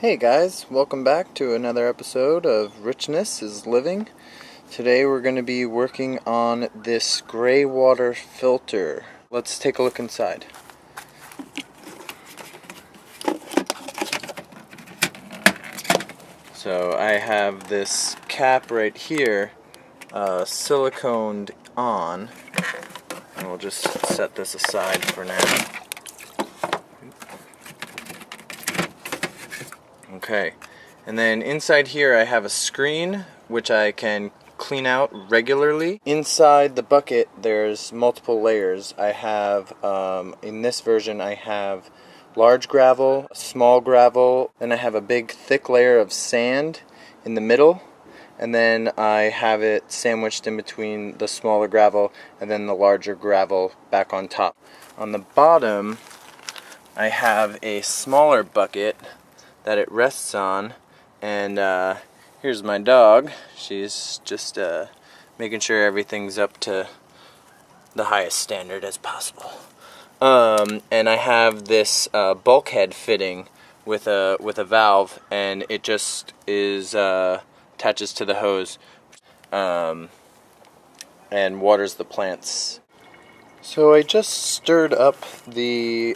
Hey guys, welcome back to another episode of Richness is Living. Today we're going to be working on this gray water filter. Let's take a look inside. So I have this cap right here, siliconed on, and we'll just set this aside for now. Okay, and then inside here I have a screen which I can clean out regularly. Inside the bucket there's multiple layers. I have, in this version I have large gravel, small gravel, then I have a big thick layer of sand in the middle, and then I have it sandwiched in between the smaller gravel and then the larger gravel back on top. On the bottom I have a smaller bucket that it rests on, and here's my dog. She's just making sure everything's up to the highest standard as possible. And I have this bulkhead fitting with a valve, and it just is attaches to the hose and waters the plants. So I just stirred up the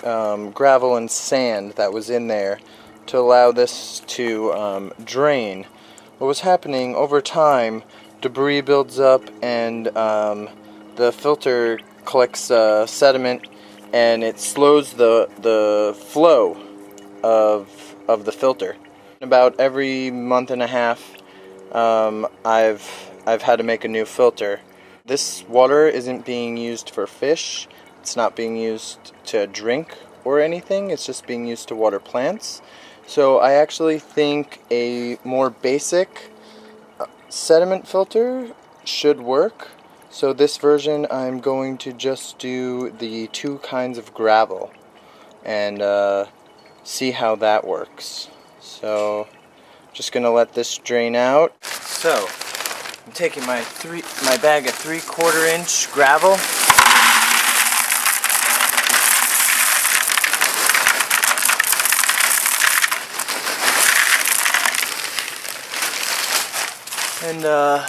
gravel and sand that was in there to allow this to drain. What was happening over time, debris builds up and the filter collects sediment, and it slows the flow of the filter. About every month and a half I've had to make a new filter. This water isn't being used for fish, it's not being used to drink or anything, it's just being used to water plants. So I actually think a more basic sediment filter should work. So this version I'm going to just do the two kinds of gravel and see how that works. So just gonna let this drain out. So I'm taking my bag of 3/4 inch gravel. And I'll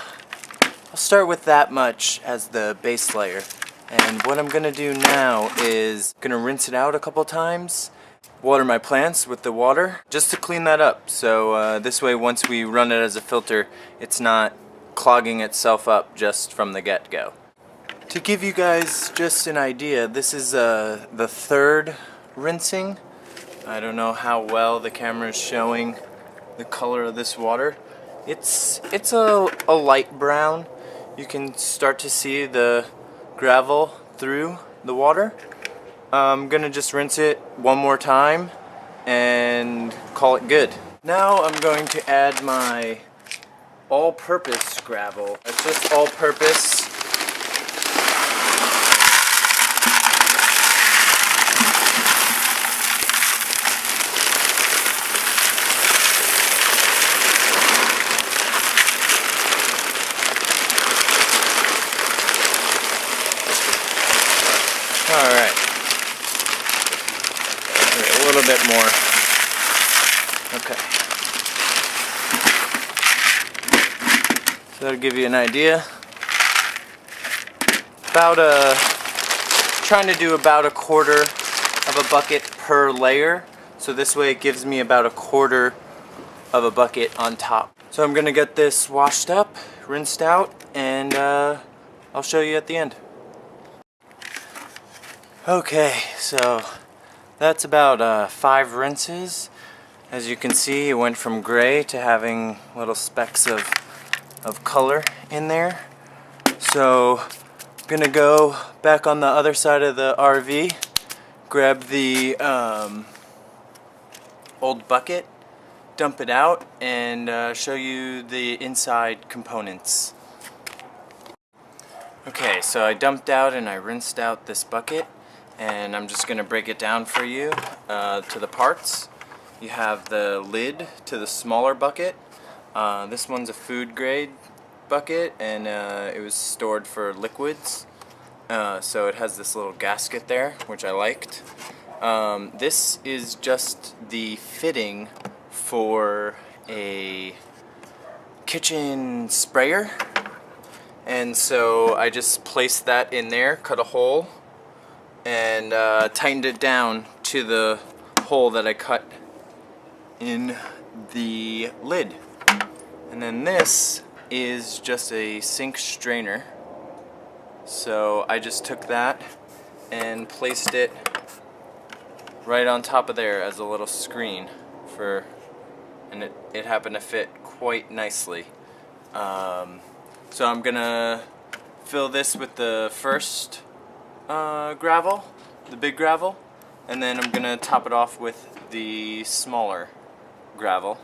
start with that much as the base layer. And what I'm going to do now is going to rinse it out a couple times, water my plants with the water, just to clean that up. So this way, once we run it as a filter, it's not clogging itself up just from the get-go. To give you guys just an idea, this is the third rinsing. I don't know how well the camera is showing the color of this water. It's a light brown. You can start to see the gravel through the water. I'm gonna just rinse it one more time and call it good. Now I'm going to add my all-purpose gravel. It's just all-purpose. Alright, a little bit more. Okay. So that'll give you an idea. Trying to do about 1/4 of a bucket per layer. So this way it gives me about 1/4 of a bucket on top. So I'm gonna get this washed up, rinsed out, and I'll show you at the end. Okay, so that's about 5 rinses. As you can see, it went from gray to having little specks of color in there. So I'm gonna go back on the other side of the RV, grab the old bucket, dump it out, and show you the inside components. Okay, so I dumped out and I rinsed out this bucket, and I'm just going to break it down for you to the parts. You have the lid to the smaller bucket. This one's a food grade bucket, and it was stored for liquids. So it has this little gasket there, which I liked. This is just the fitting for a kitchen sprayer, and so I just placed that in there, cut a hole, and tightened it down to the hole that I cut in the lid. And then this is just a sink strainer, so I just took that and placed it right on top of there as a little screen and it happened to fit quite nicely. So I'm gonna fill this with the first gravel, the big gravel, and then I'm gonna top it off with the smaller gravel.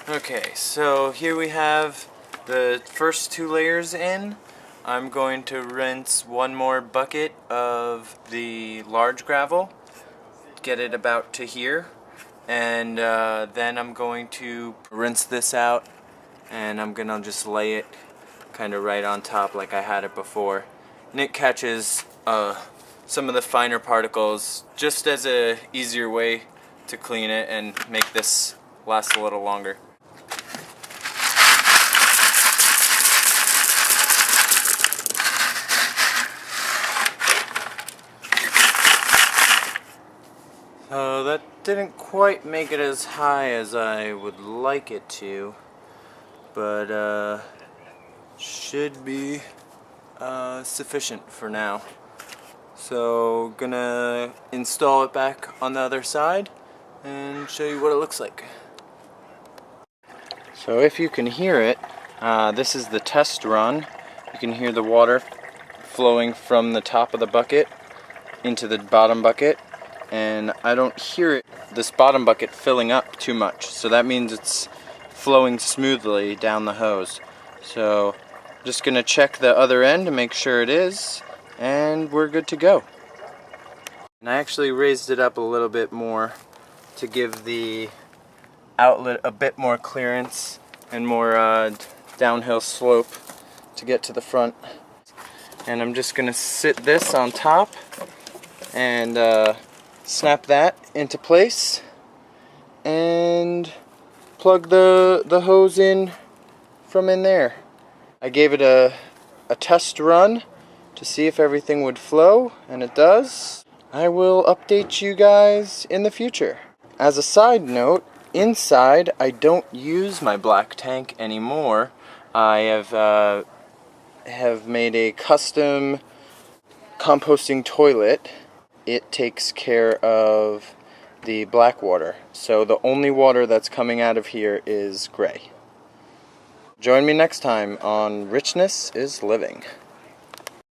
Okay, so here we have the first 2 layers in. I'm going to rinse one more bucket of the large gravel, get it about to here, and then I'm going to rinse this out, and I'm gonna just lay it kind of right on top like I had it before, and it catches some of the finer particles just as a easier way to clean it and make this last a little longer. That didn't quite make it as high as I would like it to, but should be sufficient for now. So gonna install it back on the other side and show you what it looks like. So if you can hear it, this is the test run. You can hear the water flowing from the top of the bucket into the bottom bucket, and I don't hear this bottom bucket filling up too much, so that means it's flowing smoothly down the hose. So I'm just gonna check the other end to make sure it is, and we're good to go. And I actually raised it up a little bit more to give the outlet a bit more clearance and more downhill slope to get to the front. And I'm just gonna sit this on top and snap that into place and plug the hose in from in there. I gave it a test run to see if everything would flow, and it does. I will update you guys in the future. As a side note, inside I don't use my black tank anymore. I have made a custom composting toilet. It takes care of the black water, so the only water that's coming out of here is gray. Join me next time on Richness is Living.